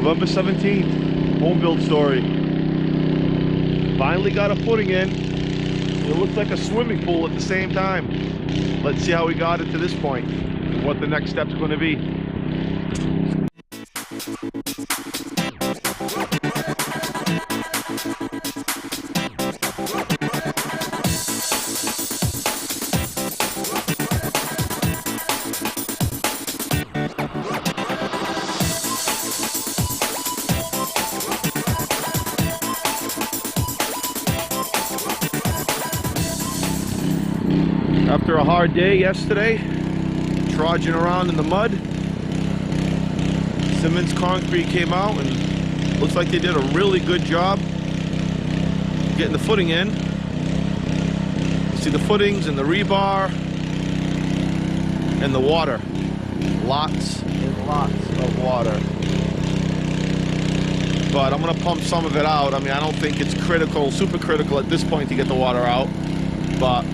November 17th, home build story. Finally got a footing in. It looks like a swimming pool at the same time. Let's see how we got it to this point and what the next step's going to be. After a hard day yesterday, trudging around in the mud, Simmons Concrete came out and looks like they did a really good job getting the footing in. You see the footings and the rebar and the water. Lots and lots of water. But I'm gonna pump some of it out. I mean, I don't think it's critical, super critical at this point to get the water out, but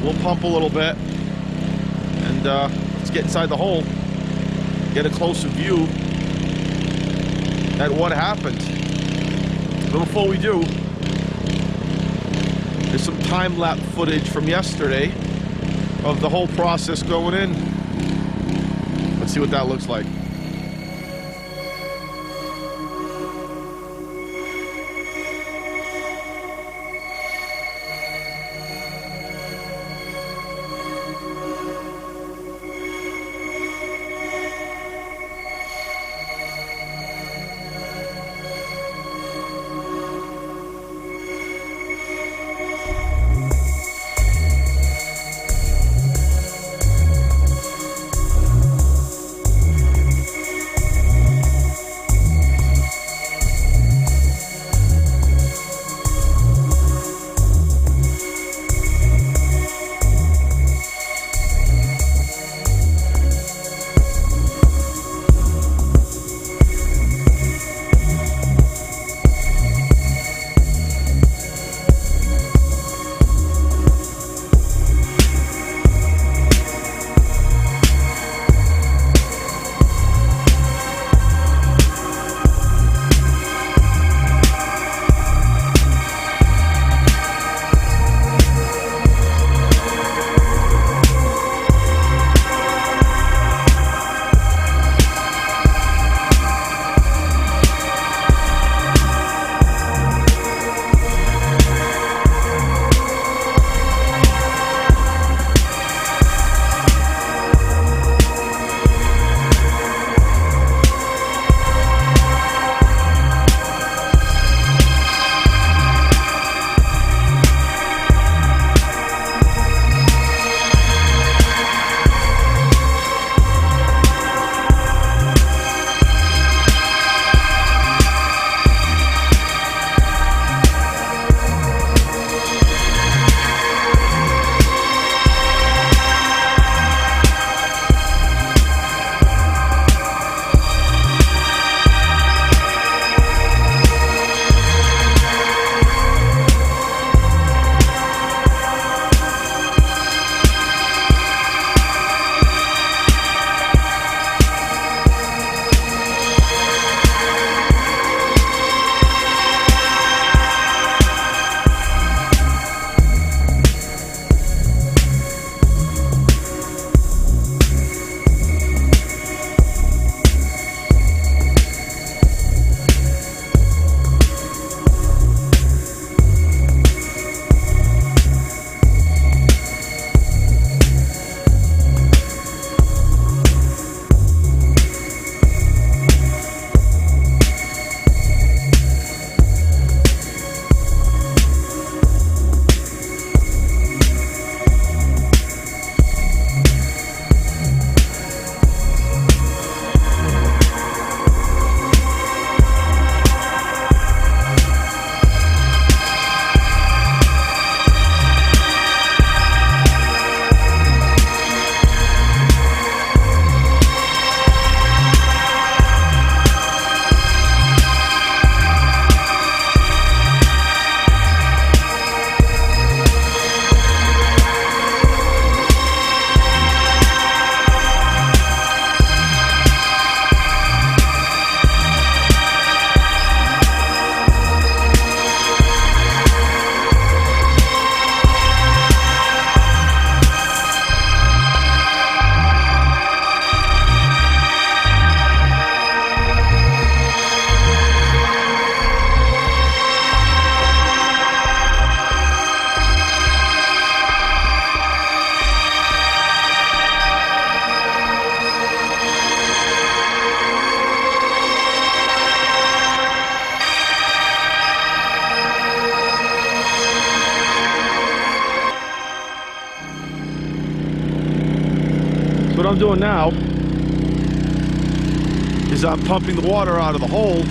we'll pump a little bit and let's get inside the hole, get a closer view at what happened. But before we do, there's some time-lapse footage from yesterday of the whole process going in. Let's see what that looks like. I'm doing now is I'm pumping the water out of the hole,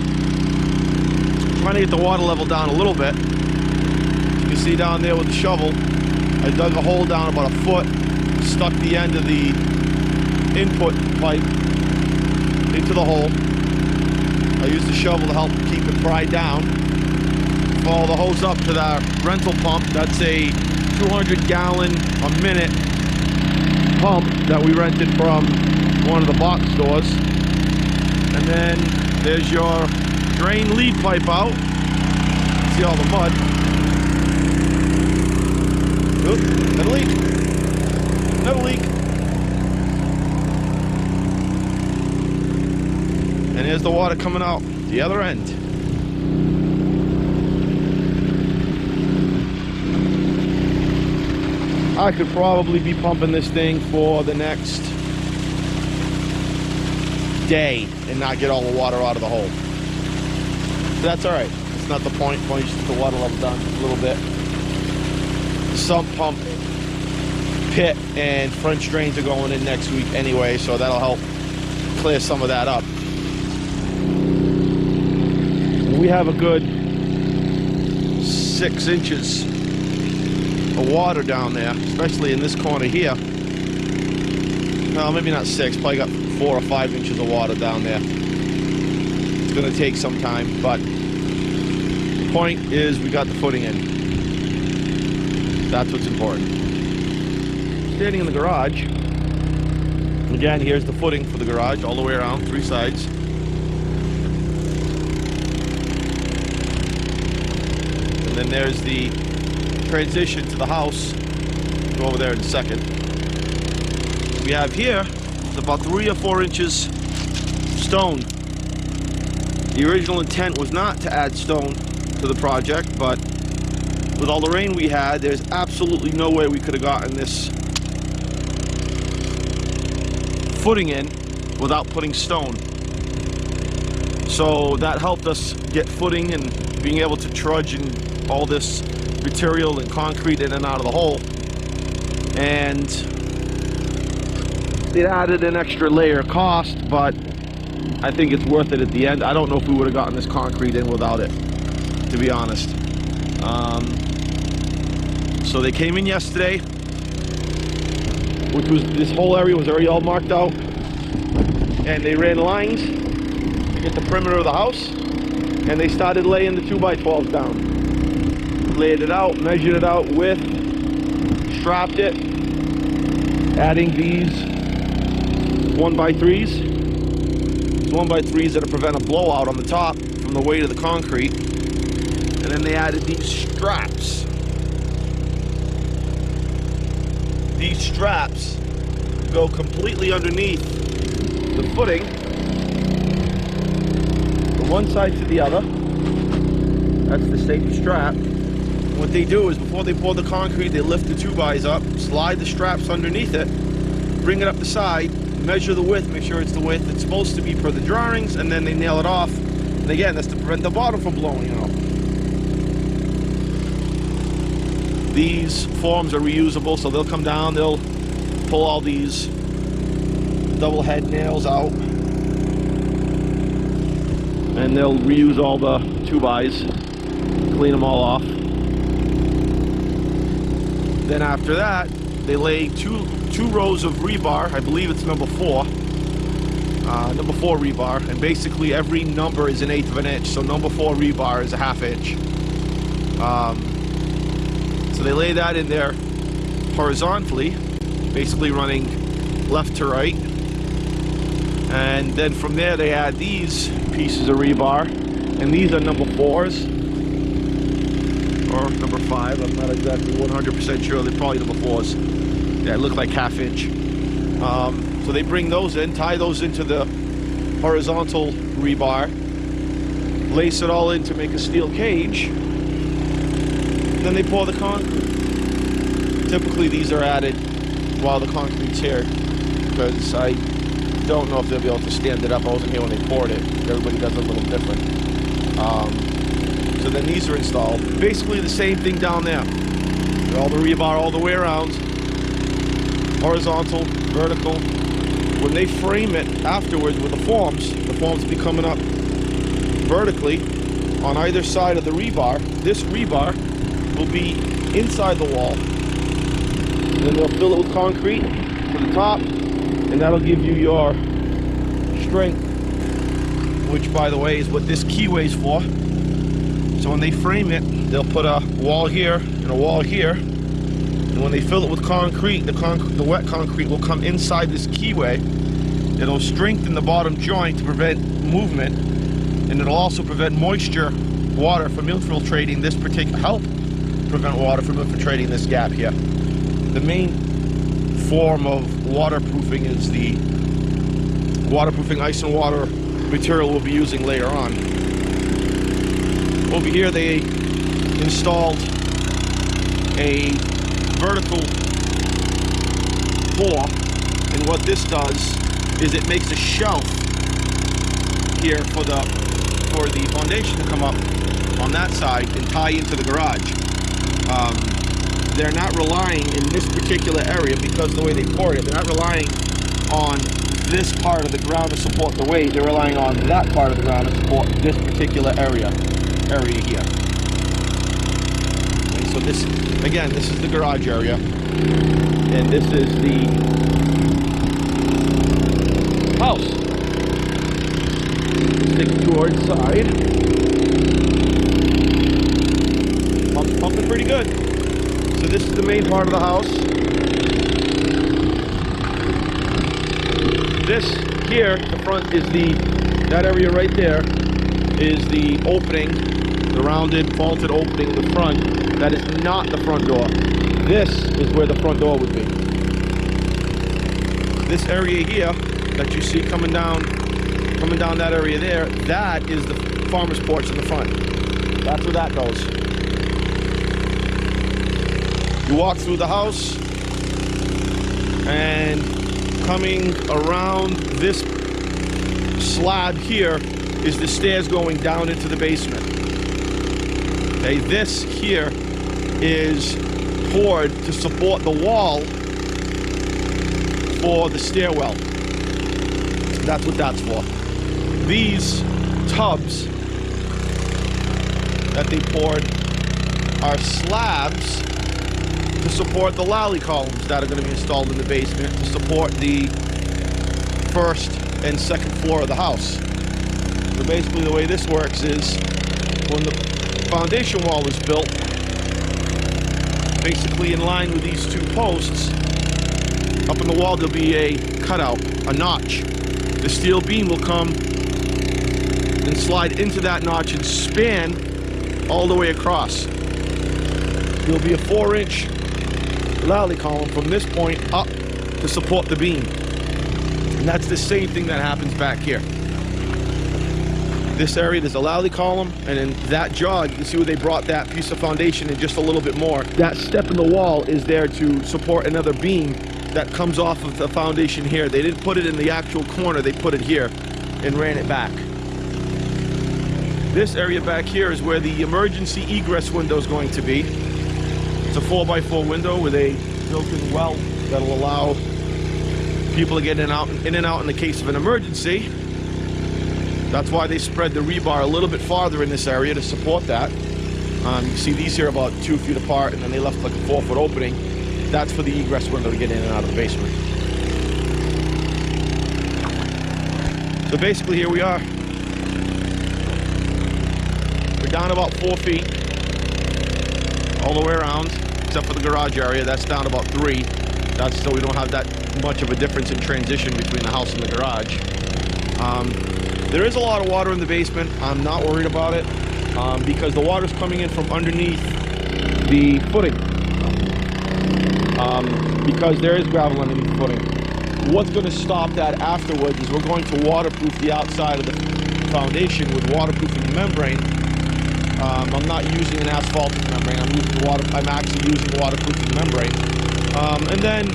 trying to get the water level down a little bit. You can see down there with the shovel, I dug a hole down about a foot, stuck the end of the input pipe into the hole. I used the shovel to help keep it pried down. Follow the hose up to the rental pump. That's a 200-gallon a minute pump that we rented from one of the box stores. And then there's your drain lead pipe out. See all the mud. Oop, got a leak. Another leak. And here's the water coming out the other end. I could probably be pumping this thing for the next day and not get all the water out of the hole. But that's all right. It's not the point. The point is just get the water level down a little bit. The sump pump pit and French drains are going in next week anyway, so that'll help clear some of that up. We have a good 6 inches of water down there, especially in this corner here. No, maybe not 6, probably got 4 or 5 inches of water down there. It's gonna take some time, but the point is we got the footing in. That's what's important. Standing in the garage. Again, here's the footing for the garage all the way around, 3 sides. And then there's the transition to the house. Go over there in a second. We have here is about 3 or 4 inches stone. The original intent was not to add stone to the project, but with all the rain we had, there's absolutely no way we could have gotten this footing in without putting stone. So that helped us get footing and being able to trudge and all this material and concrete in and out of the hole. And it added an extra layer of cost, but I think it's worth it at the end. I don't know if we would have gotten this concrete in without it, to be honest. So they came in yesterday, which was, this whole area was already all marked out, and they ran lines to get the perimeter of the house, and they started laying the 2x12s down. Laid it out, measured it out, width, strapped it, adding these 1x3s. These 1x3s that'll prevent a blowout on the top from the weight of the concrete. And then they added these straps. These straps go completely underneath the footing, from one side to the other. That's the safety strap. What they do is before they pour the concrete, they lift the 2x up, slide the straps underneath it, bring it up the side, measure the width, make sure it's the width it's supposed to be per the drawings, and then they nail it off. And again, that's to prevent the bottom from blowing out. These forms are reusable, so they'll come down, they'll pull all these double head nails out, and they'll reuse all the 2x's, clean them all off. Then after that, they lay two rows of rebar. I believe it's number 4 rebar, and basically every number is 1/8 of an inch. So number 4 rebar is a 1/2 inch. So they lay that in there horizontally, basically running left to right. And then from there they add these pieces of rebar, and these are number 4s. Or number 5, I'm not exactly 100% sure. They're probably number 4s. Yeah, it look like 1/2 inch. So they bring those in, tie those into the horizontal rebar, lace it all in to make a steel cage, then they pour the concrete. Typically these are added while the concrete's here, because I don't know if they'll be able to stand it up. I wasn't here when they poured it. Everybody does it a little different. So then these are installed. Basically the same thing down there. All the rebar all the way around. Horizontal, vertical, when they frame it afterwards with the forms will be coming up vertically on either side of the rebar. This rebar will be inside the wall. And then they'll fill it with concrete to the top, and that'll give you your strength, which, by the way, is what this keyway's for. So when they frame it, they'll put a wall here and a wall here, and when they fill it with concrete, the wet concrete will come inside this keyway. It'll strengthen the bottom joint to prevent movement, and it'll also prevent water from infiltrating this help prevent water from infiltrating this gap here. The main form of waterproofing is the waterproofing ice and water material we'll be using later on. Over here they installed a vertical floor, and what this does is it makes a shelf here for the foundation to come up on that side and tie into the garage. They're not relying in this particular area, because of the way they poured it, they're not relying on this part of the ground to support the weight. They're relying on that part of the ground to support this particular area here. And so this, again, this is the garage area, and this is the house. Stick towards side. Pumping pretty good. So this is the main part of the house. This here, the front, is that area right there is the opening, the rounded, vaulted opening in the front. That is not the front door. This is where the front door would be. This area here that you see coming down that area there, that is the farmer's porch in the front. That's where that goes. You walk through the house, and coming around this slab here is the stairs going down into the basement. Okay, this here is poured to support the wall for the stairwell. That's what that's for. These tubs that they poured are slabs to support the lally columns that are going to be installed in the basement to support the first and second floor of the house. So basically the way this works is when the foundation wall is built, basically in line with these two posts, up in the wall there'll be a cutout, a notch. The steel beam will come and slide into that notch and span all the way across. There'll be a 4-inch lally column from this point up to support the beam. And that's the same thing that happens back here. This area, there's a lally column, and in that jog, you can see where they brought that piece of foundation in just a little bit more. That step in the wall is there to support another beam that comes off of the foundation here. They didn't put it in the actual corner, they put it here and ran it back. This area back here is where the emergency egress window is going to be. It's a 4x4 window with a built-in well that'll allow people to get in and out in the case of an emergency. That's why they spread the rebar a little bit farther in this area to support that. You can see these here about 2 feet apart, and then they left like a 4-foot opening. That's for the egress window to get in and out of the basement. So basically here we are. We're down about 4 feet all the way around, except for the garage area. That's down about 3. That's so we don't have that much of a difference in transition between the house and the garage. There is a lot of water in the basement. I'm not worried about it because the water's coming in from underneath the footing. Because there is gravel underneath the footing. What's going to stop that afterwards is we're going to waterproof the outside of the foundation with waterproofing membrane. I'm not using an asphaltic membrane. I'm actually using waterproofing membrane. And then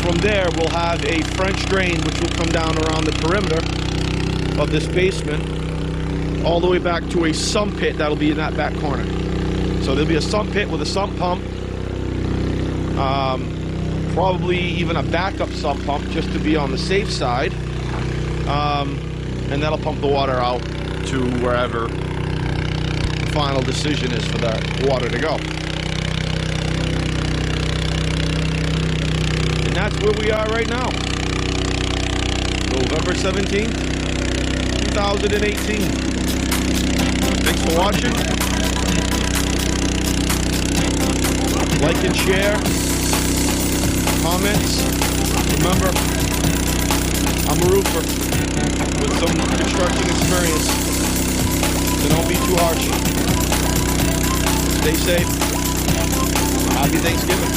from there, we'll have a French drain, which will come down around the perimeter of this basement, all the way back to a sump pit that'll be in that back corner. So there'll be a sump pit with a sump pump probably even a backup sump pump just to be on the safe side. And that'll pump the water out to wherever the final decision is for that water to go. And that's where we are right now. November 17th, 2018. Thanks for watching. Like and share. Comments. Remember, I'm a roofer with some construction experience, so don't be too harsh. Stay safe. Happy Thanksgiving.